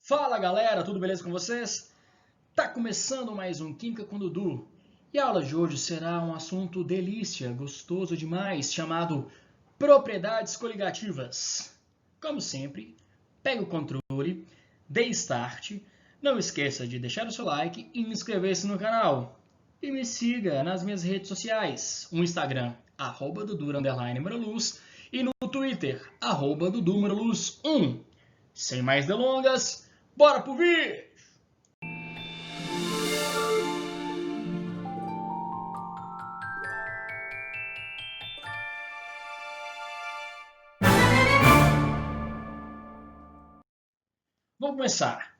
Fala galera, tudo beleza com vocês? Tá começando mais um Química com Dudu. E a aula de hoje será um assunto delícia, gostoso demais, chamado propriedades coligativas. Como sempre, pegue o controle, dê start, não esqueça de deixar o seu like e inscrever-se no canal. E me siga nas minhas redes sociais, no Instagram, @dudu_luz e no Twitter, @dudu_luz1. Sem mais delongas, bora pro vídeo! Vamos começar.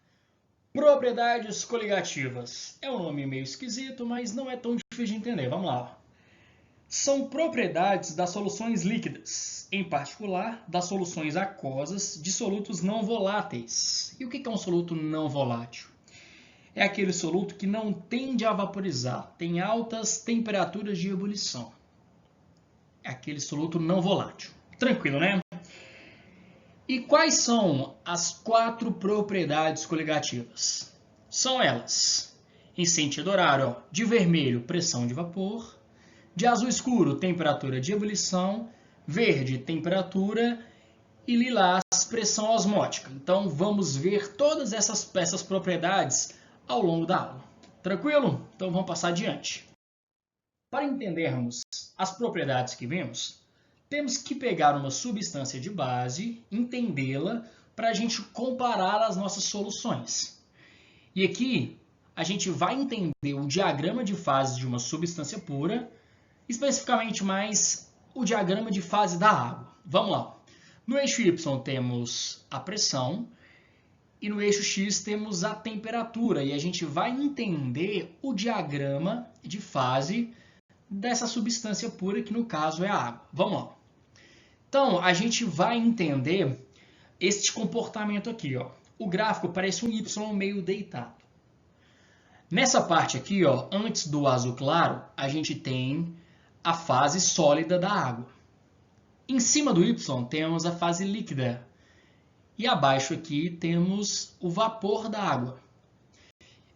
Propriedades coligativas. É um nome meio esquisito, mas não é tão difícil de entender. Vamos lá. São propriedades das soluções líquidas, em particular das soluções aquosas de solutos não voláteis. E o que é um soluto não volátil? É aquele soluto que não tende a vaporizar, tem altas temperaturas de ebulição. É aquele soluto não volátil. Tranquilo, né? E quais são as 4 propriedades coligativas? São elas, em sentido horário, ó, de vermelho, pressão de vapor, de azul escuro, temperatura de ebulição, verde, temperatura e lilás, pressão osmótica. Então, vamos ver todas essas propriedades ao longo da aula. Tranquilo? Então, vamos passar adiante. Para entendermos as propriedades que vimos, temos que pegar uma substância de base, entendê-la, para a gente comparar as nossas soluções. E aqui, a gente vai entender o diagrama de fase de uma substância pura, especificamente mais o diagrama de fase da água. Vamos lá. No eixo Y temos a pressão e no eixo X temos a temperatura. E a gente vai entender o diagrama de fase dessa substância pura, que no caso é a água. Vamos lá. Então, a gente vai entender este comportamento aqui, ó. O gráfico parece um Y meio deitado. Nessa parte aqui, ó, antes do azul claro, a gente tem a fase sólida da água. Em cima do Y temos a fase líquida. E abaixo aqui temos o vapor da água.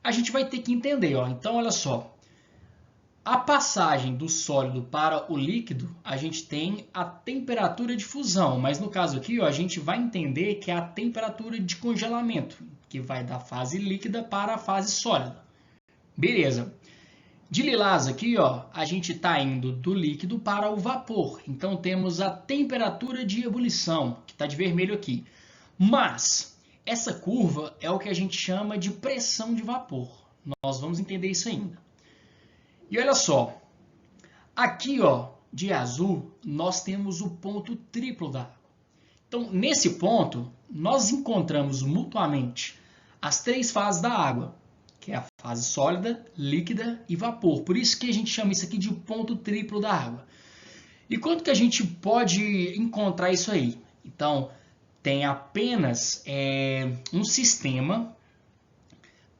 A gente vai ter que entender, ó. Então, olha só. A passagem do sólido para o líquido, a gente tem a temperatura de fusão, mas no caso aqui, ó, a gente vai entender que é a temperatura de congelamento, que vai da fase líquida para a fase sólida. Beleza. De lilás aqui, ó, a gente está indo do líquido para o vapor, então temos a temperatura de ebulição, que está de vermelho aqui. Mas essa curva é o que a gente chama de pressão de vapor. Nós vamos entender isso ainda. E olha só, aqui ó, de azul, nós temos o ponto triplo da água. Então, nesse ponto, nós encontramos mutuamente as 3 fases da água, que é a fase sólida, líquida e vapor. Por isso que a gente chama isso aqui de ponto triplo da água. E quanto que a gente pode encontrar isso aí? Então, tem apenas um sistema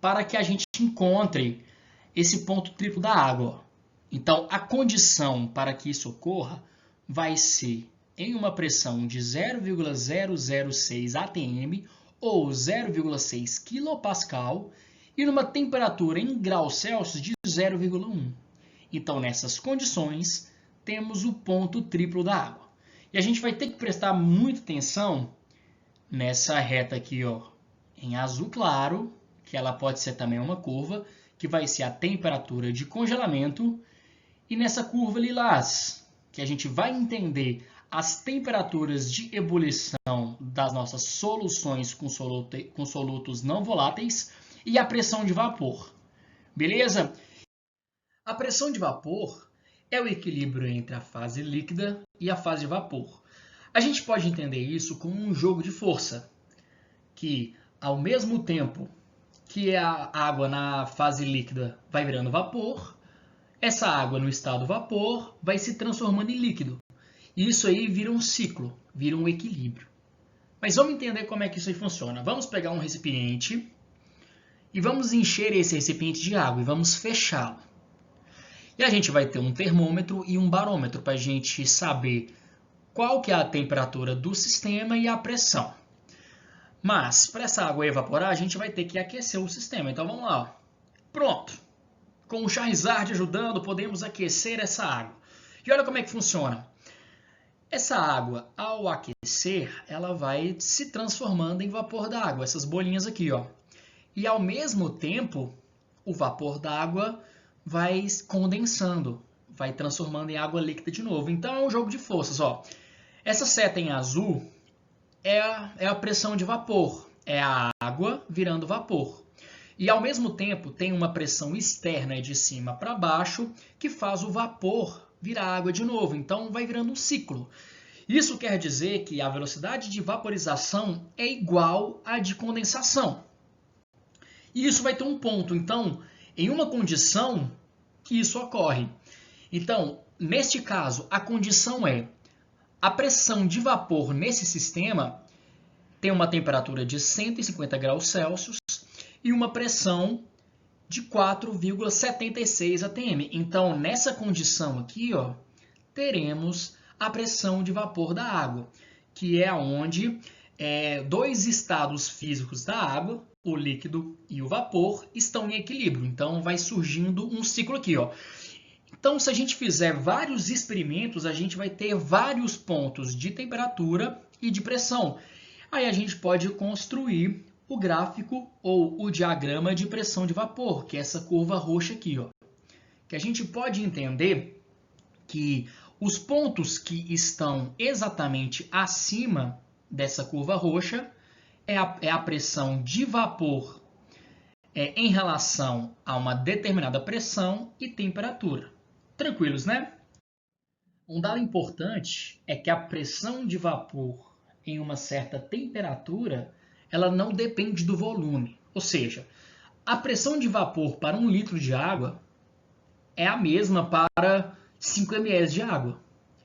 para que a gente encontre esse ponto triplo da água. Então, a condição para que isso ocorra vai ser em uma pressão de 0,006 atm ou 0,6 kPa e numa temperatura em graus Celsius de 0,1. Então, nessas condições, temos o ponto triplo da água. E a gente vai ter que prestar muita atenção nessa reta aqui, ó, em azul claro, que ela pode ser também uma curva, que vai ser a temperatura de congelamento, e nessa curva lilás, que a gente vai entender as temperaturas de ebulição das nossas soluções com solutos não voláteis e a pressão de vapor. Beleza? A pressão de vapor é o equilíbrio entre a fase líquida e a fase de vapor. A gente pode entender isso como um jogo de força, que ao mesmo tempo que a água na fase líquida vai virando vapor, essa água no estado vapor vai se transformando em líquido. E isso aí vira um ciclo, vira um equilíbrio. Mas vamos entender como é que isso aí funciona. Vamos pegar um recipiente e vamos encher esse recipiente de água e vamos fechá-lo. E a gente vai ter um termômetro e um barômetro para a gente saber qual que é a temperatura do sistema e a pressão. Mas, para essa água evaporar, a gente vai ter que aquecer o sistema. Então, vamos lá. Ó. Pronto. Com o Charizard ajudando, podemos aquecer essa água. E olha como é que funciona. Essa água, ao aquecer, ela vai se transformando em vapor d'água. Essas bolinhas aqui, ó. E, ao mesmo tempo, o vapor d'água vai condensando. Vai transformando em água líquida de novo. Então, é um jogo de forças, ó. Essa seta em azul é a pressão de vapor. É a água virando vapor. E, ao mesmo tempo, tem uma pressão externa de cima para baixo que faz o vapor virar água de novo. Então, vai virando um ciclo. Isso quer dizer que a velocidade de vaporização é igual à de condensação. E isso vai ter um ponto. Então, em uma condição que isso ocorre. Então, neste caso, a condição é a pressão de vapor nesse sistema tem uma temperatura de 150 graus Celsius e uma pressão de 4,76 atm. Então, nessa condição aqui, ó, teremos a pressão de vapor da água, que é onde dois estados físicos da água, o líquido e o vapor, estão em equilíbrio. Então, vai surgindo um ciclo aqui, ó. Então, se a gente fizer vários experimentos, a gente vai ter vários pontos de temperatura e de pressão. Aí a gente pode construir o gráfico ou o diagrama de pressão de vapor, que é essa curva roxa aqui, ó. Que a gente pode entender que os pontos que estão exatamente acima dessa curva roxa é a pressão de vapor em relação a uma determinada pressão e temperatura. Tranquilos, né? Um dado importante é que a pressão de vapor em uma certa temperatura, ela não depende do volume. Ou seja, a pressão de vapor para 1 litro de água é a mesma para 5 ml de água.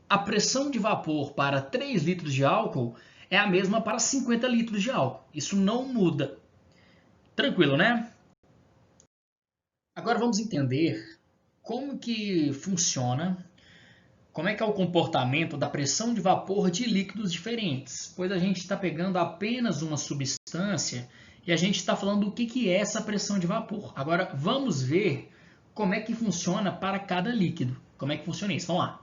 A pressão de vapor para 3 litros de álcool é a mesma para 50 litros de álcool. Isso não muda. Tranquilo, né? Agora vamos entender como que funciona, como é que é o comportamento da pressão de vapor de líquidos diferentes. Pois a gente está pegando apenas uma substância e a gente está falando o que é essa pressão de vapor. Agora vamos ver como é que funciona para cada líquido. Como é que funciona isso? Vamos lá.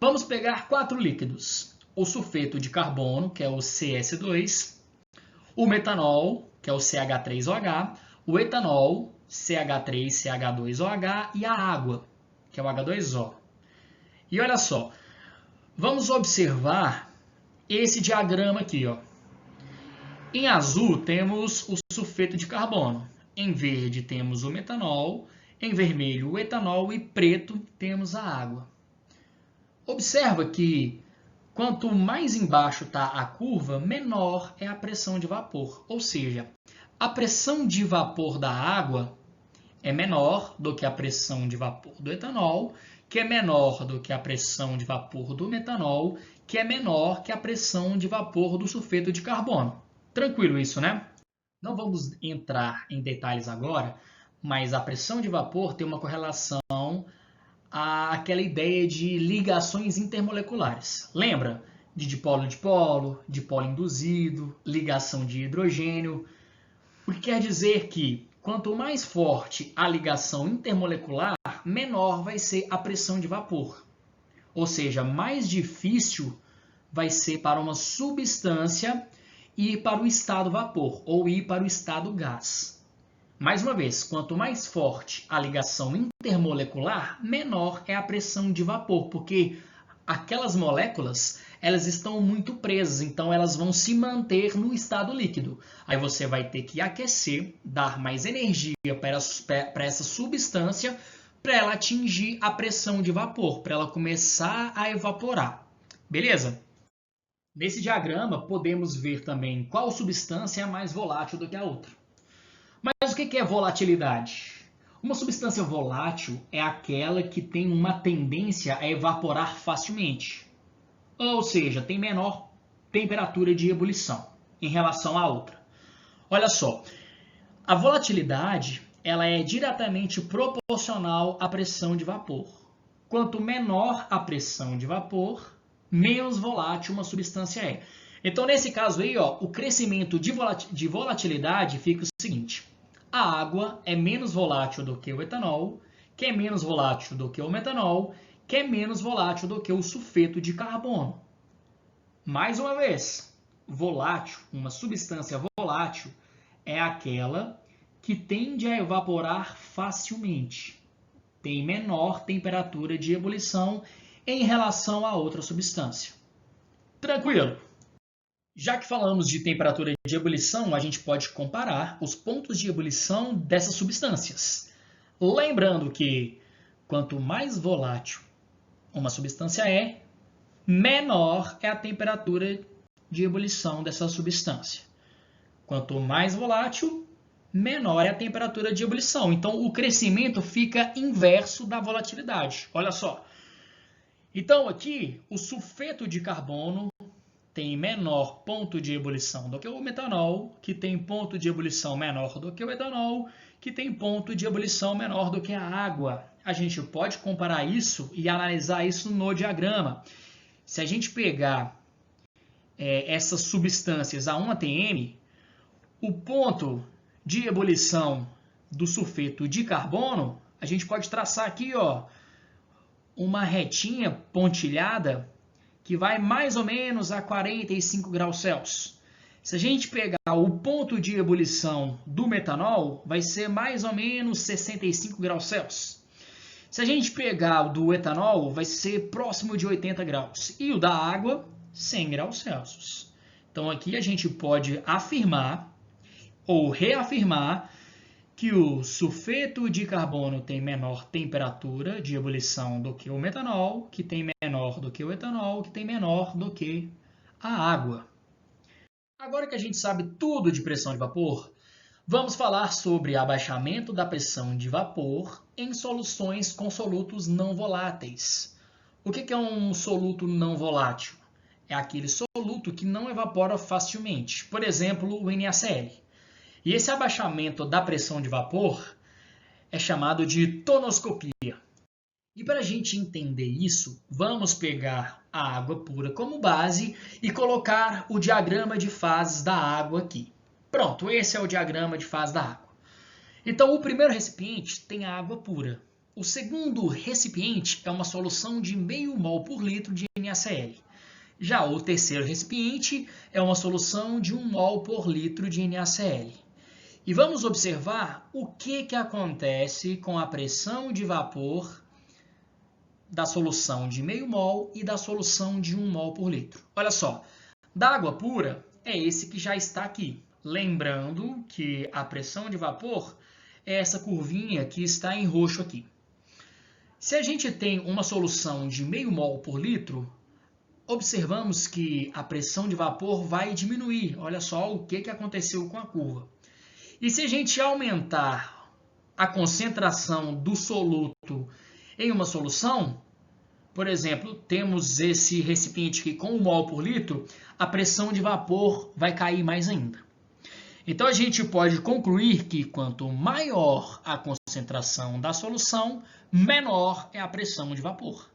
Vamos pegar 4 líquidos. O sulfeto de carbono, que é o CS2, o metanol, que é o CH3OH, o etanol, CH3CH2OH e a água, que é o H2O. E olha só, vamos observar esse diagrama aqui, ó. Em azul temos o sulfeto de carbono, em verde temos o metanol, em vermelho o etanol e preto temos a água. Observa que quanto mais embaixo está a curva, menor é a pressão de vapor. Ou seja, a pressão de vapor da água é menor do que a pressão de vapor do etanol, que é menor do que a pressão de vapor do metanol, que é menor que a pressão de vapor do sulfeto de carbono. Tranquilo isso, né? Não vamos entrar em detalhes agora, mas a pressão de vapor tem uma correlação àquela ideia de ligações intermoleculares. Lembra? De dipolo, dipolo induzido, ligação de hidrogênio. O que quer dizer que quanto mais forte a ligação intermolecular, menor vai ser a pressão de vapor. Ou seja, mais difícil vai ser para uma substância ir para o estado vapor ou ir para o estado gás. Mais uma vez, quanto mais forte a ligação intermolecular, menor é a pressão de vapor, porque aquelas moléculas elas estão muito presas, então elas vão se manter no estado líquido. Aí você vai ter que aquecer, dar mais energia para essa substância, para ela atingir a pressão de vapor, para ela começar a evaporar. Beleza? Nesse diagrama, podemos ver também qual substância é mais volátil do que a outra. Mas o que é volatilidade? Uma substância volátil é aquela que tem uma tendência a evaporar facilmente. Ou seja, tem menor temperatura de ebulição em relação à outra. Olha só, a volatilidade ela é diretamente proporcional à pressão de vapor. Quanto menor a pressão de vapor, menos volátil uma substância é. Então, nesse caso aí, ó, o crescimento de volatilidade fica o seguinte. A água é menos volátil do que o etanol, que é menos volátil do que o metanol, que é menos volátil do que o sulfeto de carbono. Mais uma vez, volátil, uma substância volátil, é aquela que tende a evaporar facilmente. Tem menor temperatura de ebulição em relação a outra substância. Tranquilo? Já que falamos de temperatura de ebulição, a gente pode comparar os pontos de ebulição dessas substâncias. Lembrando que quanto mais volátil uma substância é, menor é a temperatura de ebulição dessa substância. Quanto mais volátil, menor é a temperatura de ebulição. Então, o crescimento fica inverso da volatilidade. Olha só. Então, aqui, o sulfeto de carbono tem menor ponto de ebulição do que o metanol, que tem ponto de ebulição menor do que o etanol, que tem ponto de ebulição menor do que a água. A gente pode comparar isso e analisar isso no diagrama. Se a gente pegar essas substâncias a 1 atm, o ponto de ebulição do sulfeto de carbono, a gente pode traçar aqui, ó, uma retinha pontilhada que vai mais ou menos a 45 graus Celsius. Se a gente pegar o ponto de ebulição do metanol, vai ser mais ou menos 65 graus Celsius. Se a gente pegar o do etanol, vai ser próximo de 80 graus. E o da água, 100 graus Celsius. Então aqui a gente pode afirmar ou reafirmar que o sulfeto de carbono tem menor temperatura de ebulição do que o metanol, que tem menor do que o etanol, que tem menor do que a água. Agora que a gente sabe tudo de pressão de vapor, vamos falar sobre abaixamento da pressão de vapor em soluções com solutos não voláteis. O que é um soluto não volátil? É aquele soluto que não evapora facilmente, por exemplo, o NaCl. E esse abaixamento da pressão de vapor é chamado de tonoscopia. E para a gente entender isso, vamos pegar a água pura como base e colocar o diagrama de fases da água aqui. Pronto, esse é o diagrama de fase da água. Então, o primeiro recipiente tem a água pura. O segundo recipiente é uma solução de meio mol por litro de NaCl. Já o terceiro recipiente é uma solução de 1 mol por litro de NaCl. E vamos observar o que acontece com a pressão de vapor da solução de meio mol e da solução de 1 mol por litro. Olha só, da água pura é esse que já está aqui. Lembrando que a pressão de vapor é essa curvinha que está em roxo aqui. Se a gente tem uma solução de meio mol por litro, observamos que a pressão de vapor vai diminuir. Olha só o que aconteceu com a curva. E se a gente aumentar a concentração do soluto em uma solução, por exemplo, temos esse recipiente aqui com 1 mol por litro, a pressão de vapor vai cair mais ainda. Então a gente pode concluir que quanto maior a concentração da solução, menor é a pressão de vapor.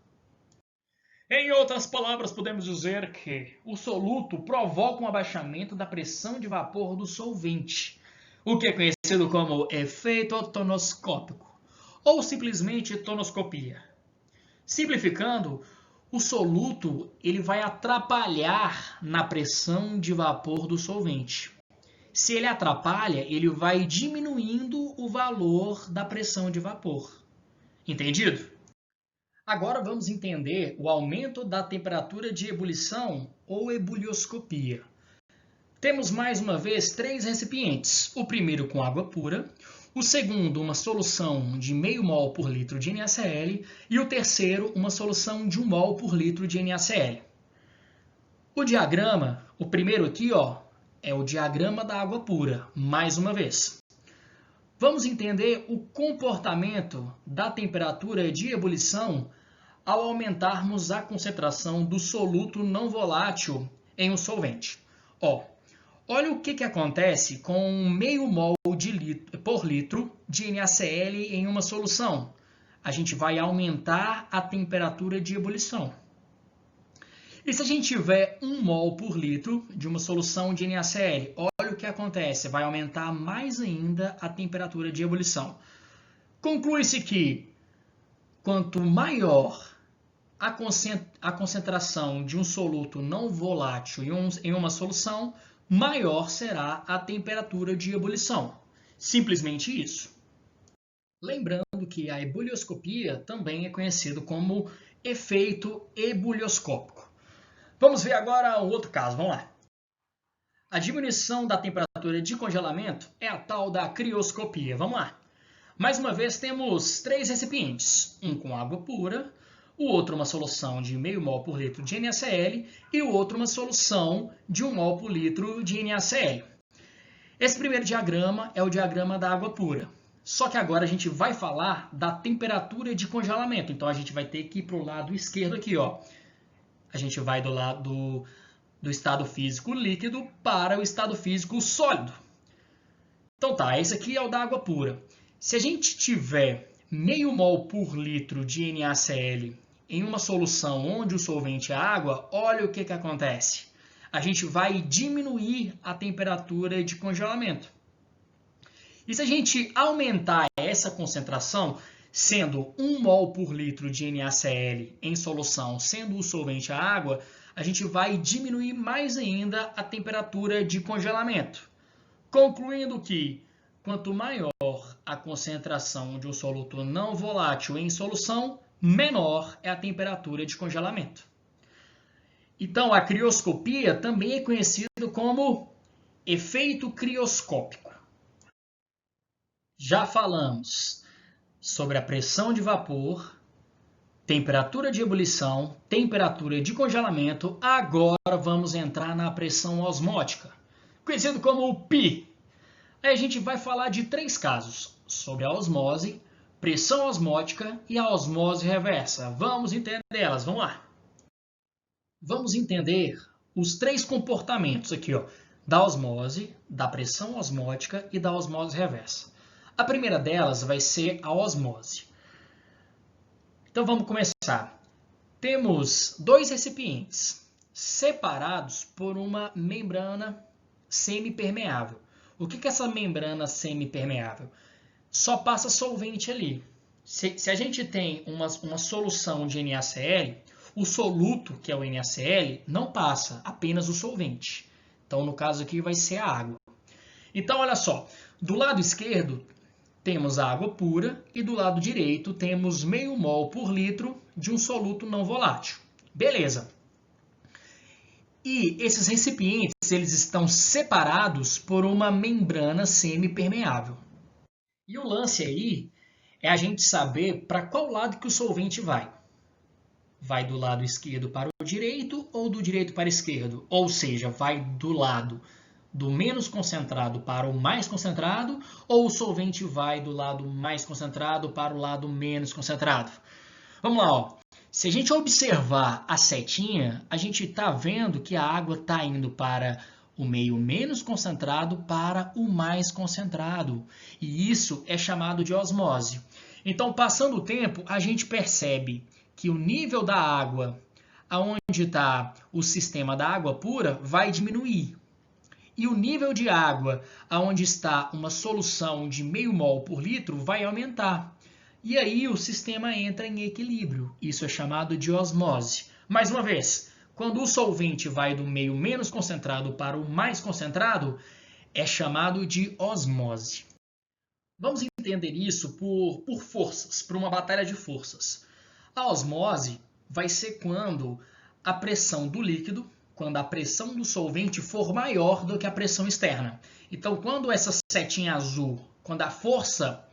Em outras palavras, podemos dizer que o soluto provoca um abaixamento da pressão de vapor do solvente, o que é conhecido como efeito tonoscópico, ou simplesmente tonoscopia. Simplificando, o soluto ele vai atrapalhar na pressão de vapor do solvente. Se ele atrapalha, ele vai diminuindo o valor da pressão de vapor. Entendido? Agora vamos entender o aumento da temperatura de ebulição ou ebulioscopia. Temos mais uma vez 3 recipientes. O primeiro com água pura, o segundo uma solução de meio mol por litro de NaCl e o terceiro uma solução de 1 mol por litro de NaCl. O diagrama, o primeiro aqui, ó, é o diagrama da água pura, mais uma vez. Vamos entender o comportamento da temperatura de ebulição ao aumentarmos a concentração do soluto não volátil em um solvente. Olha o que acontece com meio mol por litro de NaCl em uma solução. A gente vai aumentar a temperatura de ebulição. E se a gente tiver 1 mol por litro de uma solução de NaCl, olha o que acontece, vai aumentar mais ainda a temperatura de ebulição. Conclui-se que quanto maior a concentração de um soluto não volátil em uma solução, maior será a temperatura de ebulição. Simplesmente isso. Lembrando que a ebulioscopia também é conhecido como efeito ebulioscópico. Vamos ver agora o outro caso, vamos lá. A diminuição da temperatura de congelamento é a tal da crioscopia. Vamos lá. Mais uma vez temos 3 recipientes, um com água pura, o outro uma solução de meio mol por litro de NaCl e o outro uma solução de 1 mol por litro de NaCl. Esse primeiro diagrama é o diagrama da água pura. Só que agora a gente vai falar da temperatura de congelamento. Então a gente vai ter que ir para o lado esquerdo aqui, ó. A gente vai do lado do estado físico líquido para o estado físico sólido. Então tá, esse aqui é o da água pura. Se a gente tiver meio mol por litro de NaCl em uma solução onde o solvente é água, olha o que acontece. A gente vai diminuir a temperatura de congelamento. E se a gente aumentar essa concentração, sendo 1 mol por litro de NaCl em solução, sendo o solvente a água, a gente vai diminuir mais ainda a temperatura de congelamento. Concluindo que, quanto maior a concentração de um soluto não volátil em solução, menor é a temperatura de congelamento. Então, a crioscopia também é conhecida como efeito crioscópico. Já falamos sobre a pressão de vapor, temperatura de ebulição, temperatura de congelamento. Agora vamos entrar na pressão osmótica, conhecido como o pi. Aí a gente vai falar de 3 casos, sobre a osmose, pressão osmótica e a osmose reversa. Vamos entendê-las, vamos lá. Vamos entender os 3 comportamentos aqui, ó, da osmose, da pressão osmótica e da osmose reversa. A primeira delas vai ser a osmose. Então vamos começar. Temos 2 recipientes separados por uma membrana semipermeável. O que é essa membrana semipermeável? Só passa solvente ali. Se a gente tem uma solução de NaCl, o soluto, que é o NaCl, não passa, apenas o solvente. Então, no caso aqui, vai ser a água. Então, olha só, do lado esquerdo temos a água pura e do lado direito temos meio mol por litro de um soluto não volátil. Beleza. E esses recipientes, eles estão separados por uma membrana semipermeável. E o lance aí é a gente saber para qual lado que o solvente vai. Vai do lado esquerdo para o direito ou do direito para o esquerdo? Ou seja, vai do lado do menos concentrado para o mais concentrado, ou o solvente vai do lado mais concentrado para o lado menos concentrado? Vamos lá, ó. Se a gente observar a setinha, a gente está vendo que a água está indo para o meio menos concentrado para o mais concentrado. E isso é chamado de osmose. Então, passando o tempo, a gente percebe que o nível da água, aonde está o sistema da água pura, vai diminuir. E o nível de água, aonde está uma solução de meio mol por litro, vai aumentar. E aí o sistema entra em equilíbrio. Isso é chamado de osmose. Mais uma vez, quando o solvente vai do meio menos concentrado para o mais concentrado, é chamado de osmose. Vamos entender isso por forças, por uma batalha de forças. A osmose vai ser quando a pressão do líquido, quando a pressão do solvente for maior do que a pressão externa. Então, quando essa setinha azul, quando a força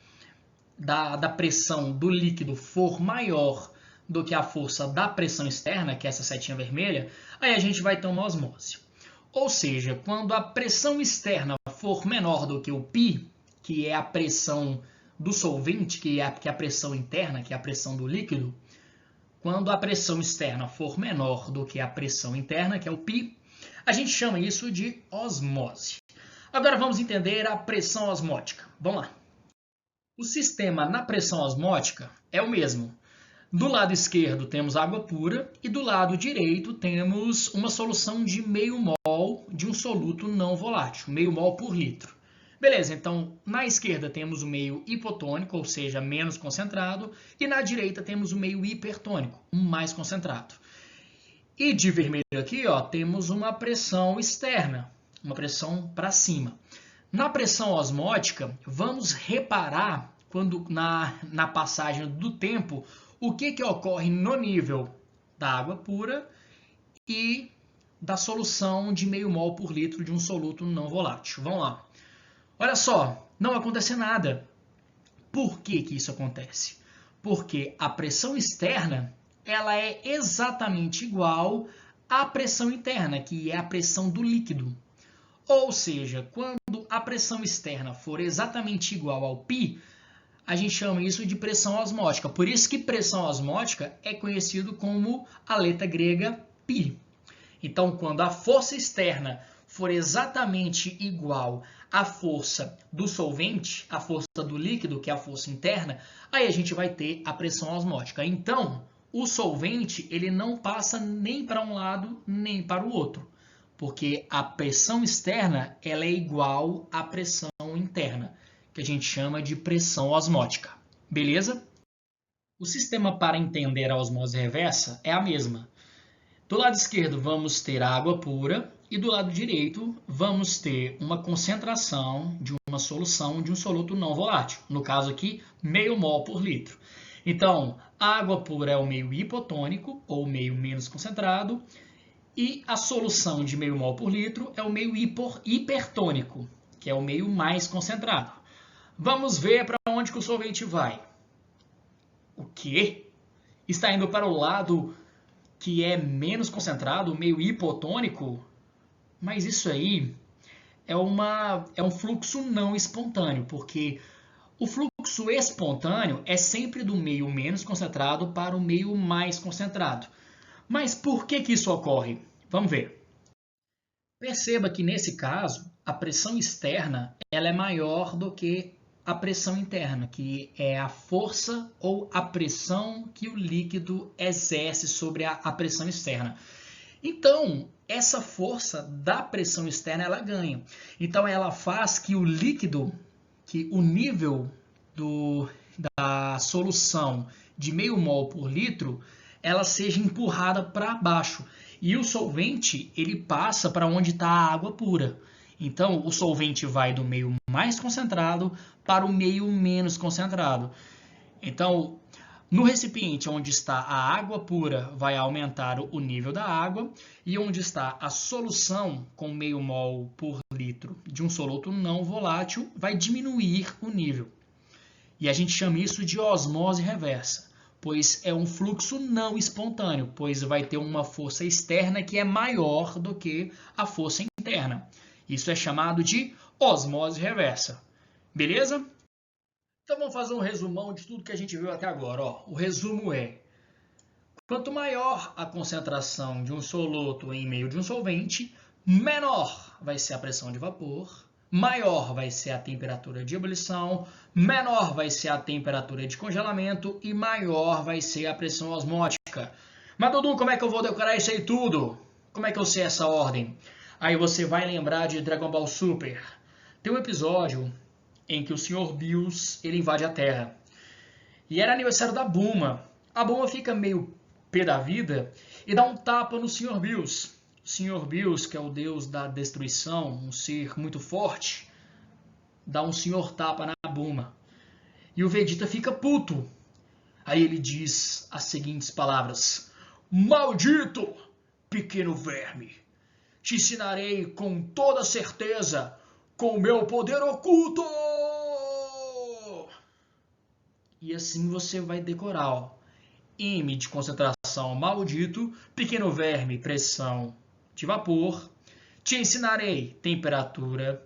da pressão do líquido for maior do que a força da pressão externa, que é essa setinha vermelha, aí a gente vai ter uma osmose. Ou seja, quando a pressão externa for menor do que o π, que é a pressão do solvente, que é a pressão interna, que é a pressão do líquido, quando a pressão externa for menor do que a pressão interna, que é o π, a gente chama isso de osmose. Agora vamos entender a pressão osmótica. Vamos lá. O sistema na pressão osmótica é o mesmo. Do lado esquerdo temos água pura e do lado direito temos uma solução de meio mol de um soluto não volátil, meio mol por litro. Beleza, então na esquerda temos o meio hipotônico, ou seja, menos concentrado, e na direita temos o meio hipertônico, mais concentrado. E de vermelho aqui, ó, temos uma pressão externa, uma pressão para cima. Na pressão osmótica, vamos reparar quando na passagem do tempo o que ocorre no nível da água pura e da solução de meio mol por litro de um soluto não volátil. Vamos lá. Olha só, não acontece nada. Por que isso acontece? Porque a pressão externa ela é exatamente igual à pressão interna, que é a pressão do líquido. Ou seja, quando a pressão externa for exatamente igual ao π, a gente chama isso de pressão osmótica. Por isso que pressão osmótica é conhecido como a letra grega π. Então, quando a força externa for exatamente igual à força do solvente, a força do líquido, que é a força interna, aí a gente vai ter a pressão osmótica. Então, o solvente ele não passa nem para um lado nem para o outro, porque a pressão externa ela é igual à pressão interna, que a gente chama de pressão osmótica. Beleza? O sistema para entender a osmose reversa é a mesma. Do lado esquerdo vamos ter água pura e do lado direito vamos ter uma concentração de uma solução de um soluto não volátil. No caso aqui, meio mol por litro. Então, a água pura é o meio hipotônico, ou meio menos concentrado, e a solução de meio mol por litro é o meio hipertônico, que é o meio mais concentrado. Vamos ver para onde que o solvente vai. O quê? Está indo para o lado que é menos concentrado, o meio hipotônico? Mas isso aí é um fluxo não espontâneo, porque o fluxo espontâneo é sempre do meio menos concentrado para o meio mais concentrado. Mas por que isso ocorre? Vamos ver. Perceba que nesse caso, a pressão externa ela é maior do que a pressão interna, que é a força ou a pressão que o líquido exerce sobre a pressão externa. Então, essa força da pressão externa ela ganha. Então, ela faz que o líquido, que o nível da solução de meio mol por litro, ela seja empurrada para baixo. E o solvente ele passa para onde está a água pura. Então, o solvente vai do meio mais concentrado para o meio menos concentrado. Então, no recipiente onde está a água pura, vai aumentar o nível da água, e onde está a solução com meio mol por litro de um soluto não volátil, vai diminuir o nível. E a gente chama isso de osmose reversa, pois é um fluxo não espontâneo, pois vai ter uma força externa que é maior do que a força interna. Isso é chamado de osmose reversa. Beleza? Então vamos fazer um resumão de tudo que a gente viu até agora. Ó, o resumo é: quanto maior a concentração de um soluto em meio de um solvente, menor vai ser a pressão de vapor, maior vai ser a temperatura de ebulição, menor vai ser a temperatura de congelamento e maior vai ser a pressão osmótica. Mas Dudu, como é que eu vou decorar isso aí tudo? Como é que eu sei essa ordem? Aí você vai lembrar de Dragon Ball Super. Tem um episódio em que o Sr. Bills ele invade a Terra. E era aniversário da Bulma. A Bulma fica meio pé da vida e dá um tapa no Sr. Bills. O Sr. Bills, que é o deus da destruição, um ser muito forte, dá um senhor tapa na Bulma. E o Vegeta fica puto. Aí ele diz as seguintes palavras: "Maldito, pequeno verme! Te ensinarei com toda certeza com o meu poder oculto!" E assim você vai decorar, ó. M de concentração, maldito. Pequeno verme, pressão de vapor. Te ensinarei, temperatura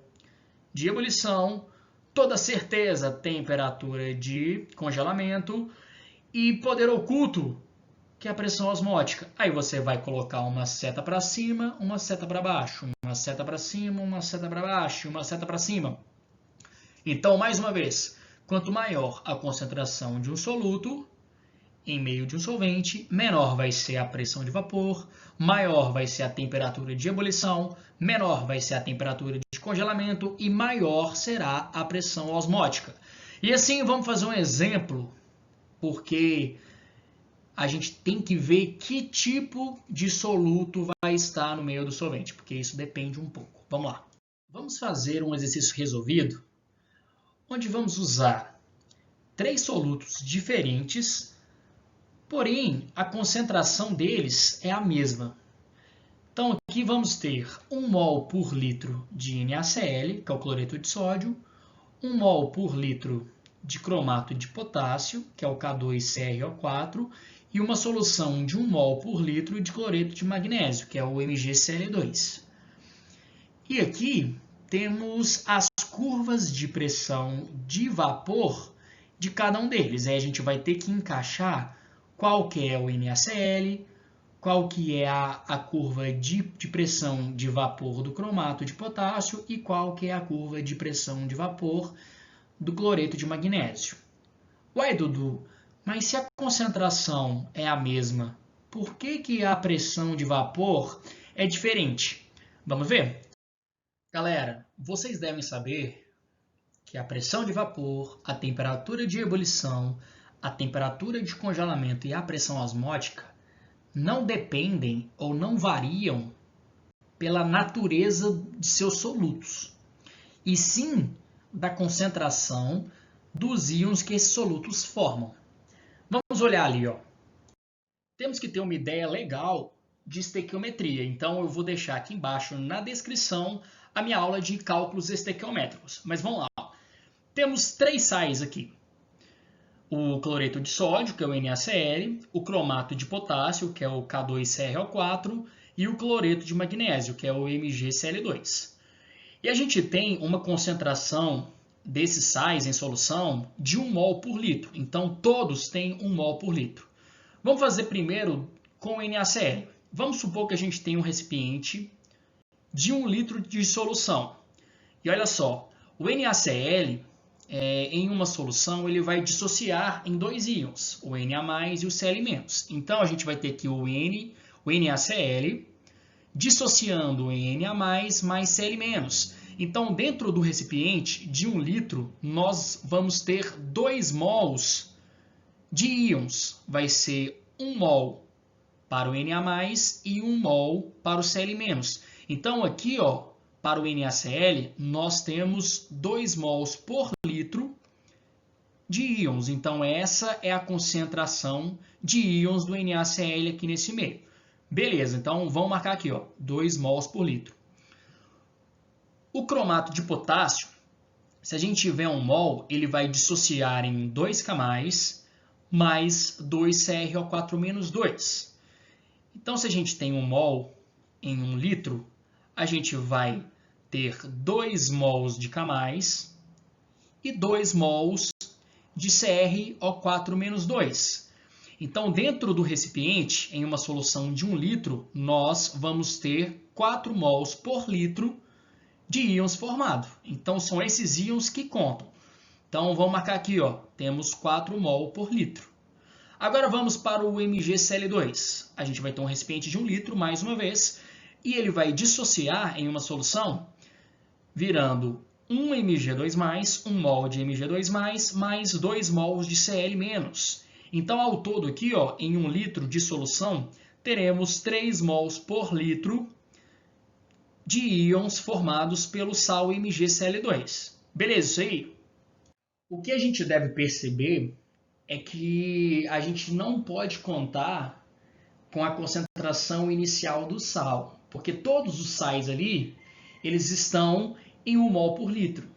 de ebulição. Toda certeza, temperatura de congelamento. E poder oculto, que é a pressão osmótica. Aí você vai colocar uma seta para cima, uma seta para baixo, uma seta para cima, uma seta para baixo, uma seta para cima. Então, mais uma vez, quanto maior a concentração de um soluto em meio de um solvente, menor vai ser a pressão de vapor, maior vai ser a temperatura de ebulição, menor vai ser a temperatura de congelamento e maior será a pressão osmótica. E assim vamos fazer um exemplo, porque a gente tem que ver que tipo de soluto vai estar no meio do solvente, porque isso depende um pouco. Vamos lá. Vamos fazer um exercício resolvido, onde vamos usar 3 solutos diferentes, porém a concentração deles é a mesma. Então aqui vamos ter 1 mol por litro de NaCl, que é o cloreto de sódio, 1 mol por litro de cromato de potássio, que é o K2CrO4, e uma solução de 1 mol por litro de cloreto de magnésio, que é o MgCl2. E aqui temos as curvas de pressão de vapor de cada um deles. Aí a gente vai ter que encaixar qual que é o NaCl, qual que é a curva de pressão de vapor do cromato de potássio e qual que é a curva de pressão de vapor do cloreto de magnésio. Uai, Dudu, mas se a concentração é a mesma, por que a pressão de vapor é diferente? Vamos ver? Galera, vocês devem saber que a pressão de vapor, a temperatura de ebulição, a temperatura de congelamento e a pressão osmótica não dependem ou não variam pela natureza de seus solutos, e sim da concentração dos íons que esses solutos formam. Vamos olhar ali, ó. Temos que ter uma ideia legal de estequiometria, então eu vou deixar aqui embaixo na descrição a minha aula de cálculos estequiométricos. Mas vamos lá. Temos 3 sais aqui. O cloreto de sódio, que é o NaCl, o cromato de potássio, que é o K2CrO4, e o cloreto de magnésio, que é o MgCl2. E a gente tem uma concentração desses sais em solução de 1 mol por litro. Então, todos têm 1 mol por litro. Vamos fazer primeiro com o NaCl. Vamos supor que a gente tem um recipiente de 1 litro de solução. E olha só, o NaCl, em uma solução, ele vai dissociar em 2 íons, o Na+, e o Cl-. Então, a gente vai ter aqui o NaCl dissociando em Na+, mais Cl-. Então, dentro do recipiente de 1 litro, nós vamos ter 2 mols de íons. Vai ser 1 mol para o Na+, e 1 mol para o Cl-. Então, aqui, ó, para o NaCl, nós temos 2 mols por litro de íons. Então, essa é a concentração de íons do NaCl aqui nesse meio. Beleza, então vamos marcar aqui, ó, 2 mols por litro. O cromato de potássio, se a gente tiver 1 mol, ele vai dissociar em 2K+, mais 2CrO4-2. Então, se a gente tem 1 mol em 1 litro, a gente vai ter 2 mols de K+, e 2 mols de CrO4-2. Então, dentro do recipiente, em uma solução de 1 litro, nós vamos ter 4 mols por litro de íons formados. Então, são esses íons que contam. Então, vamos marcar aqui, ó, temos 4 mol por litro. Agora, vamos para o MgCl2. A gente vai ter um recipiente de 1 litro, mais uma vez, e ele vai dissociar em uma solução, virando 1 Mg2+, 1 mol de Mg2+, mais 2 mols de Cl-. Então, ao todo aqui, ó, em 1 litro de solução, teremos 3 mols por litro de íons formados pelo sal MgCl2. Beleza, isso aí? O que a gente deve perceber é que a gente não pode contar com a concentração inicial do sal, porque todos os sais ali, eles estão em 1 mol por litro.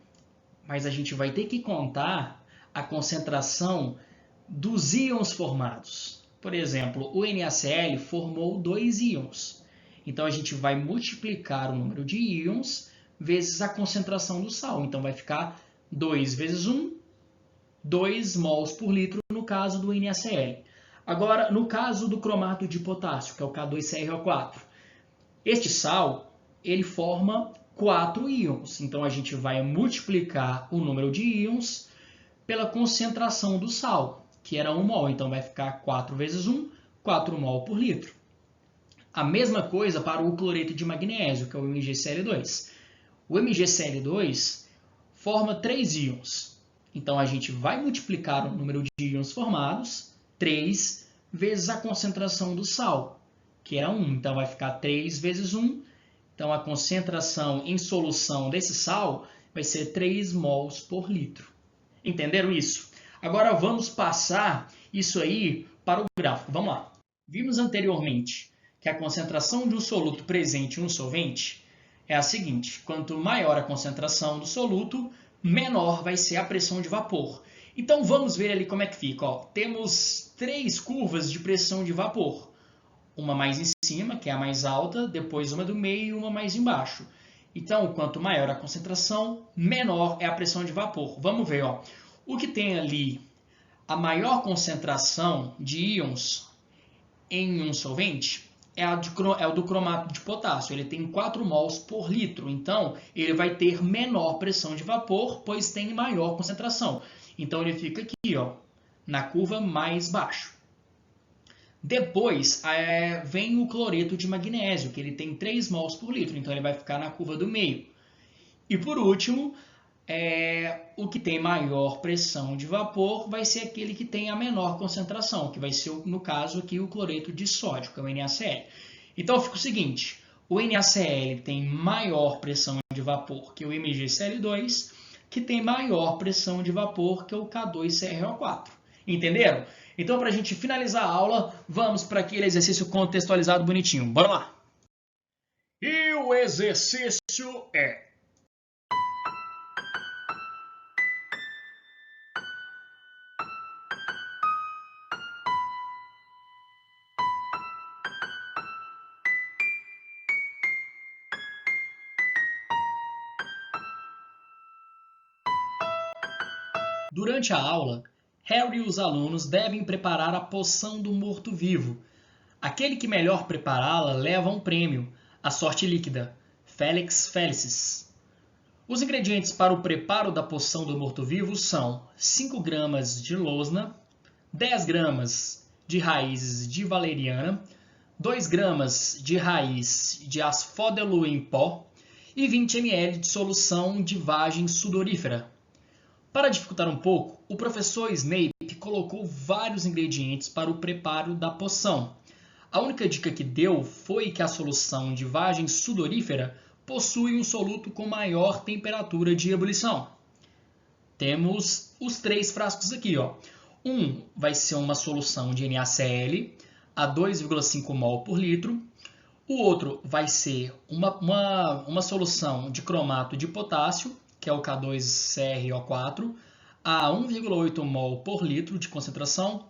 Mas a gente vai ter que contar a concentração dos íons formados. Por exemplo, o NaCl formou 2 íons. Então, a gente vai multiplicar o número de íons vezes a concentração do sal. Então, vai ficar 2 vezes 1, 2 mols por litro no caso do NaCl. Agora, no caso do cromato de potássio, que é o K2CrO4, este sal, ele forma 4 íons. Então, a gente vai multiplicar o número de íons pela concentração do sal, que era 1 mol. Então vai ficar 4 vezes 1, 4 mol por litro. A mesma coisa para o cloreto de magnésio, que é o MgCl2. O MgCl2 forma 3 íons. Então a gente vai multiplicar o número de íons formados, 3, vezes a concentração do sal, que era 1. Então vai ficar 3 vezes 1. Então a concentração em solução desse sal vai ser 3 mols por litro. Entenderam isso? Agora vamos passar isso aí para o gráfico. Vamos lá. Vimos anteriormente que a concentração de um soluto presente em um solvente é a seguinte: quanto maior a concentração do soluto, menor vai ser a pressão de vapor. Então vamos ver ali como é que fica. Ó, temos 3 curvas de pressão de vapor. Uma mais em cima, que é a mais alta, depois uma do meio e uma mais embaixo. Então, quanto maior a concentração, menor é a pressão de vapor. Vamos ver, ó. O que tem ali a maior concentração de íons em um solvente é o do cromato de potássio. Ele tem 4 mols por litro. Então, ele vai ter menor pressão de vapor, pois tem maior concentração. Então, ele fica aqui, ó, na curva mais baixo. Depois vem o cloreto de magnésio, que ele tem 3 mols por litro, então ele vai ficar na curva do meio. E por último, o que tem maior pressão de vapor vai ser aquele que tem a menor concentração, que vai ser, no caso aqui, o cloreto de sódio, que é o NaCl. Então fica o seguinte: o NaCl tem maior pressão de vapor que o MgCl2, que tem maior pressão de vapor que o K2CrO4. Entenderam? Então, para a gente finalizar a aula, vamos para aquele exercício contextualizado bonitinho. Bora lá! E o exercício é: durante a aula, Harry e os alunos devem preparar a poção do morto-vivo. Aquele que melhor prepará-la leva um prêmio, a sorte líquida, Felix Felicis. Os ingredientes para o preparo da poção do morto-vivo são 5 gramas de losna, 10 gramas de raízes de valeriana, 2 gramas de raiz de asfódelo em pó e 20 ml de solução de vagem sudorífera. Para dificultar um pouco, o professor Snape colocou vários ingredientes para o preparo da poção. A única dica que deu foi que a solução de vagem sudorífera possui um soluto com maior temperatura de ebulição. Temos os 3 frascos aqui, ó. Um vai ser uma solução de NaCl a 2,5 mol por litro. O outro vai ser uma solução de cromato de potássio, que é o K2CrO4, a 1,8 mol por litro de concentração.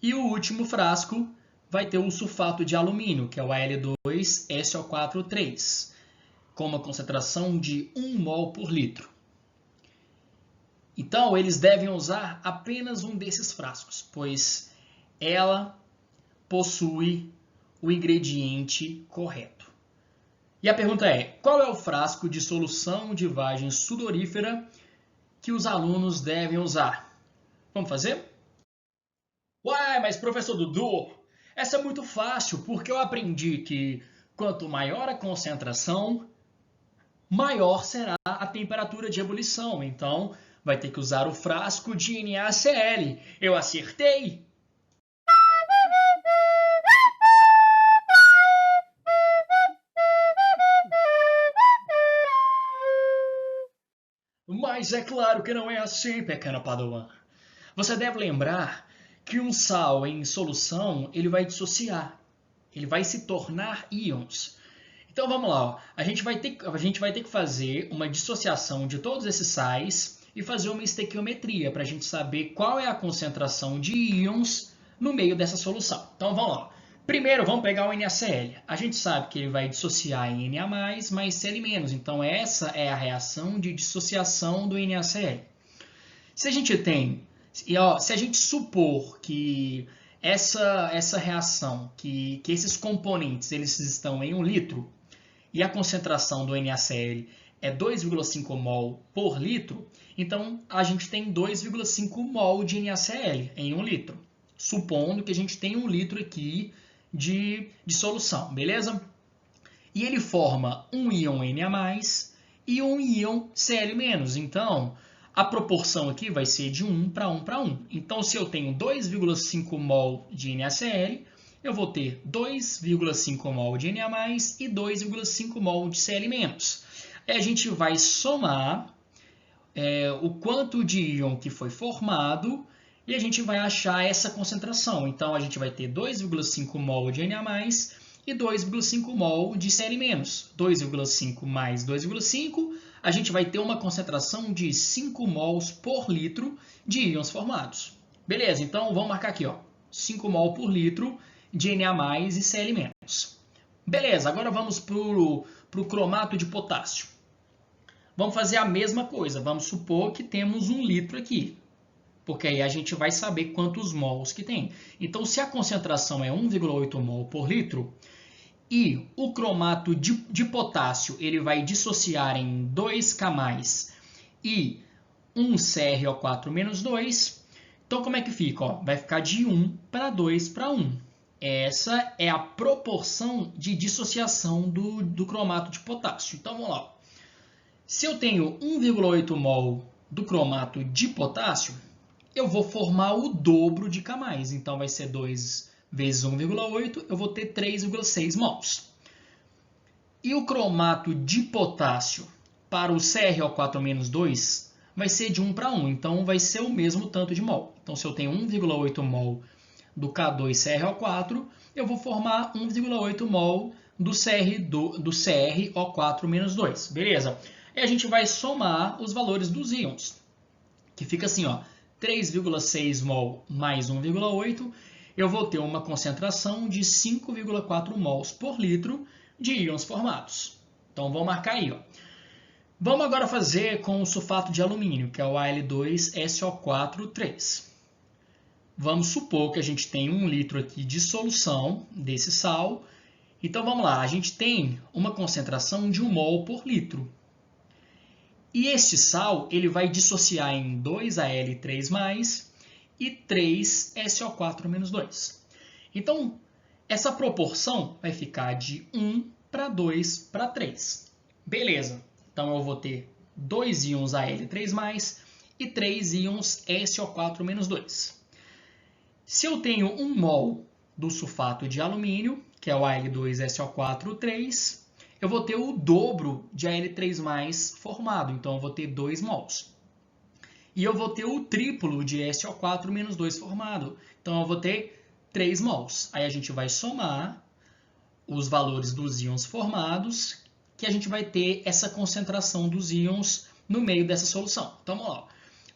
E o último frasco vai ter o sulfato de alumínio, que é o Al2SO4,3, com uma concentração de 1 mol por litro. Então, eles devem usar apenas um desses frascos, pois ela possui o ingrediente correto. E a pergunta é: qual é o frasco de solução de vagem sudorífera que os alunos devem usar? Vamos fazer? Uai, mas professor Dudu, essa é muito fácil, porque eu aprendi que quanto maior a concentração, maior será a temperatura de ebulição. Então, vai ter que usar o frasco de NaCl. Eu acertei! Mas é claro que não é assim, pequeno Padawan. Você deve lembrar que um sal em solução ele vai dissociar, ele vai se tornar íons. Então vamos lá, ó. A gente vai ter que fazer uma dissociação de todos esses sais e fazer uma estequiometria para a gente saber qual é a concentração de íons no meio dessa solução. Então vamos lá. Primeiro vamos pegar o NaCl. A gente sabe que ele vai dissociar em Na+, mais Cl-. Então essa é a reação de dissociação do NaCl. Se a gente supor que essa reação, que esses componentes eles estão em 1 litro e a concentração do NaCl é 2,5 mol por litro, então a gente tem 2,5 mol de NaCl em 1 litro, supondo que a gente tem 1 litro aqui de solução, beleza? E ele forma um íon Na+, e um íon Cl-. Então, a proporção aqui vai ser de 1 para 1 para 1. Então, se eu tenho 2,5 mol de NaCl, eu vou ter 2,5 mol de Na+, e 2,5 mol de Cl-. Aí a gente vai somar o quanto de íon que foi formado e a gente vai achar essa concentração. Então, a gente vai ter 2,5 mol de Na+, e 2,5 mol de Cl-. 2,5 mais 2,5, a gente vai ter uma concentração de 5 mols por litro de íons formados. Beleza, então vamos marcar aqui, ó, 5 mol por litro de Na+ e Cl-. Beleza, agora vamos para o cromato de potássio. Vamos fazer a mesma coisa, vamos supor que temos 1 litro aqui, porque aí a gente vai saber quantos mols que tem. Então, se a concentração é 1,8 mol por litro, e o cromato de potássio ele vai dissociar em 2K+, e 1 CrO4-2, então como é que fica? Ó, vai ficar de 1 para 2 para 1. Essa é a proporção de dissociação do cromato de potássio. Então, vamos lá. Se eu tenho 1,8 mol do cromato de potássio, eu vou formar o dobro de K+. Então, vai ser 2 vezes 1,8, eu vou ter 3,6 mols. E o cromato de potássio para o CrO4-2 vai ser de 1 para 1. Então, vai ser o mesmo tanto de mol. Então, se eu tenho 1,8 mol do K2CrO4, eu vou formar 1,8 mol do CrO4-2. Beleza? E a gente vai somar os valores dos íons, que fica assim, ó, 3,6 mol mais 1,8, eu vou ter uma concentração de 5,4 mols por litro de íons formados. Então, vamos marcar aí, ó. Vamos agora fazer com o sulfato de alumínio, que é o Al2SO4-3. Vamos supor que a gente tem 1 litro aqui de solução desse sal. Então, vamos lá. A gente tem uma concentração de 1 mol por litro. E este sal ele vai dissociar em 2Al3+, e 3SO4-2. Então, essa proporção vai ficar de 1 para 2 para 3. Beleza. Então, eu vou ter 2 íons Al3+, e 3 íons SO4-2. Se eu tenho 1 mol do sulfato de alumínio, que é o Al2SO4-3, eu vou ter o dobro de Al3+ formado, então eu vou ter 2 mols. E eu vou ter o triplo de SO4-2 formado, então eu vou ter 3 mols. Aí a gente vai somar os valores dos íons formados, que a gente vai ter essa concentração dos íons no meio dessa solução. Então vamos lá.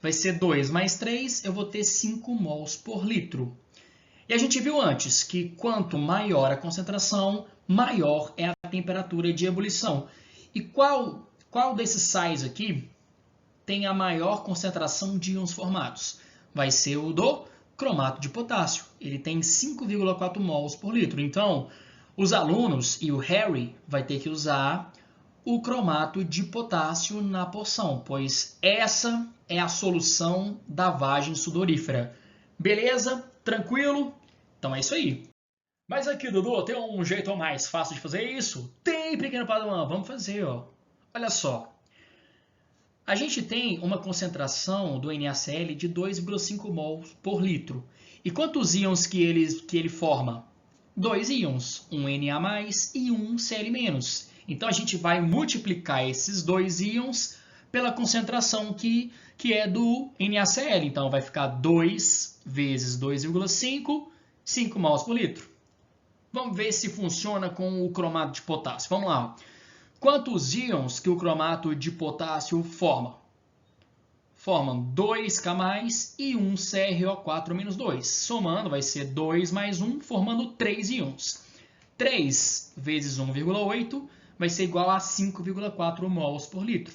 Vai ser 2 mais 3, eu vou ter 5 mols por litro. E a gente viu antes que quanto maior a concentração, maior é a temperatura de ebulição. E qual desses sais aqui tem a maior concentração de íons formados? Vai ser o do cromato de potássio. Ele tem 5,4 mols por litro. Então, os alunos e o Harry vai ter que usar o cromato de potássio na porção, pois essa é a solução da vagem sudorífera. Beleza? Tranquilo? Então é isso aí. Mas aqui, Dudu, tem um jeito mais fácil de fazer isso? Tem, pequeno padawan. Vamos fazer, ó. Olha só. A gente tem uma concentração do NaCl de 2,5 mol por litro. E quantos íons que ele forma? 2 íons, um Na+, e um Cl-. Então, a gente vai multiplicar esses 2 íons pela concentração que é do NaCl. Então, vai ficar 2 vezes 2,5, 5 mols por litro. Vamos ver se funciona com o cromato de potássio. Vamos lá. Quantos íons que o cromato de potássio forma? Formam 2K+, e 1 CrO4-2. Somando, vai ser 2 mais 1, formando 3 íons. 3 vezes 1,8 vai ser igual a 5,4 mols por litro.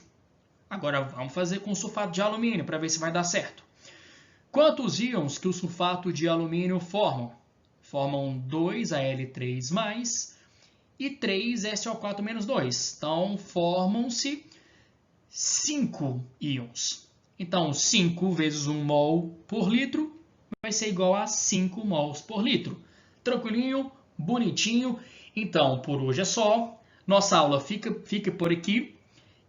Agora, vamos fazer com o sulfato de alumínio para ver se vai dar certo. Quantos íons que o sulfato de alumínio formam? Formam 2Al3+, e 3SO4-2. Então, formam-se 5 íons. Então, 5 vezes 1 mol por litro vai ser igual a 5 mols por litro. Tranquilinho, bonitinho. Então, por hoje é só. Nossa aula fica por aqui.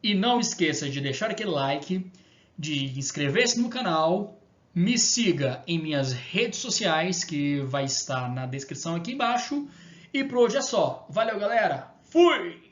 E não esqueça de deixar aquele like, de inscrever-se no canal, me siga em minhas redes sociais, que vai estar na descrição aqui embaixo. E por hoje é só. Valeu, galera! Fui!